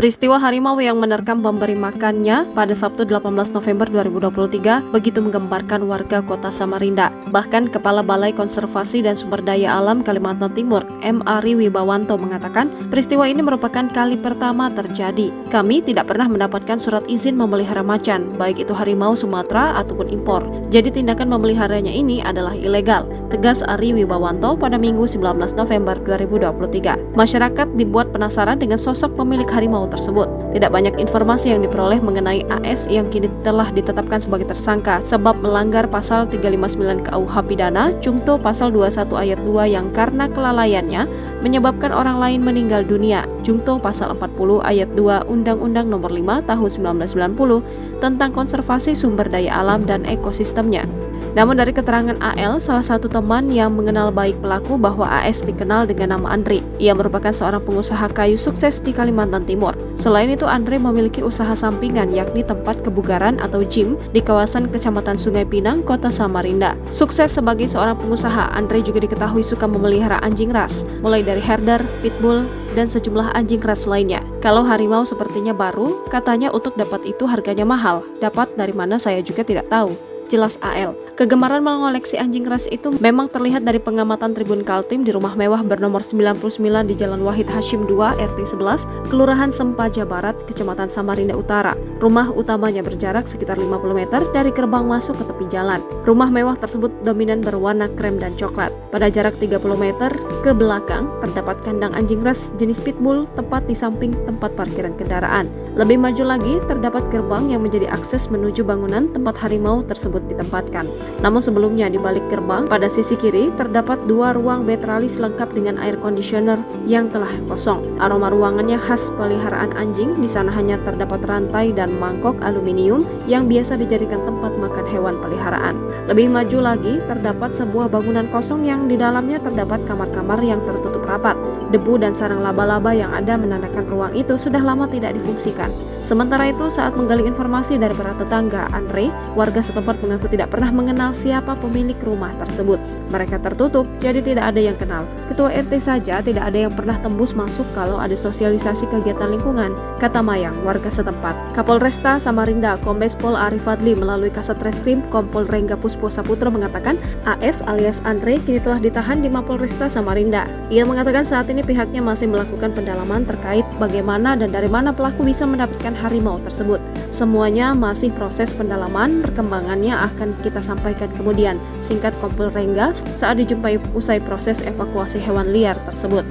Peristiwa harimau yang menerkam pemberi makannya pada Sabtu 18 November 2023 begitu menggemparkan warga kota Samarinda. Bahkan Kepala Balai Konservasi dan Sumber Daya Alam Kalimantan Timur, M. Ari Wibawanto mengatakan, peristiwa ini merupakan kali pertama terjadi. Kami tidak pernah mendapatkan surat izin memelihara macan, baik itu harimau Sumatera ataupun impor. Jadi tindakan memeliharanya ini adalah ilegal, tegas Ari Wibawanto pada Minggu 19 November 2023. Masyarakat dibuat penasaran dengan sosok pemilik harimau tersebut. Tidak banyak informasi yang diperoleh mengenai AS yang kini telah ditetapkan sebagai tersangka sebab melanggar pasal 359 KUH Pidana, Cungto pasal 21 ayat 2 yang karena kelalaiannya menyebabkan orang lain meninggal dunia, Cungto pasal 40 ayat 2 Undang-Undang Nomor 5 Tahun 1990 tentang konservasi sumber daya alam dan ekosistemnya. Namun dari keterangan AL, salah satu teman yang mengenal baik pelaku bahwa AS dikenal dengan nama Andre. Ia merupakan seorang pengusaha kayu sukses di Kalimantan Timur. Selain itu, Andre memiliki usaha sampingan yakni tempat kebugaran atau gym di kawasan Kecamatan Sungai Pinang, Kota Samarinda. Sukses sebagai seorang pengusaha, Andre juga diketahui suka memelihara anjing ras, mulai dari herder, pitbull, dan sejumlah anjing ras lainnya. Kalau harimau sepertinya baru, katanya untuk dapat itu harganya mahal. Dapat dari mana saya juga tidak tahu, jelas AL. Kegemaran mengoleksi anjing ras itu memang terlihat dari pengamatan Tribun Kaltim di rumah mewah bernomor 99 di Jalan Wahid Hashim 2 RT 11, Kelurahan Sempaja Barat, Kecamatan Samarinda Utara. Rumah utamanya berjarak sekitar 50 meter dari gerbang masuk ke tepi jalan. Rumah mewah tersebut dominan berwarna krem dan coklat. Pada jarak 30 meter ke belakang terdapat kandang anjing ras jenis pitbull tepat di samping tempat parkiran kendaraan. Lebih maju lagi terdapat gerbang yang menjadi akses menuju bangunan tempat harimau tersebut ditempatkan. Namun sebelumnya di balik gerbang pada sisi kiri terdapat 2 ruang betralis lengkap dengan air conditioner yang telah kosong. Aroma ruangannya khas peliharaan anjing. Di sana hanya terdapat rantai dan mangkok aluminium yang biasa dijadikan tempat makan hewan peliharaan. Lebih maju lagi terdapat sebuah bangunan kosong yang di dalamnya terdapat kamar-kamar yang tertutup rapat. Debu dan sarang laba-laba yang ada menandakan ruang itu sudah lama tidak difungsikan. Sementara itu, saat menggali informasi dari para tetangga Andre, warga setempat mengaku tidak pernah mengenal siapa pemilik rumah tersebut. Mereka tertutup, jadi tidak ada yang kenal. Ketua RT saja tidak ada yang pernah tembus masuk kalau ada sosialisasi kegiatan lingkungan, kata Mayang, warga setempat. Kapolresta Samarinda, Kombes Pol Arif Fadli melalui Kasat Reskrim Kompol Rengga Puspo Saputro mengatakan AS alias Andre kini telah ditahan di Mapolresta Samarinda. Ia mengatakan saat ini pihaknya masih melakukan pendalaman terkait bagaimana dan dari mana pelaku bisa mendapatkan harimau tersebut. Semuanya masih proses pendalaman, perkembangannya akan kita sampaikan kemudian, singkat Kompol Rengga saat dijumpai usai proses evakuasi hewan liar tersebut.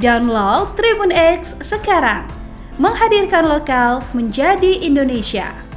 Download Tribun X sekarang, menghadirkan lokal menjadi Indonesia.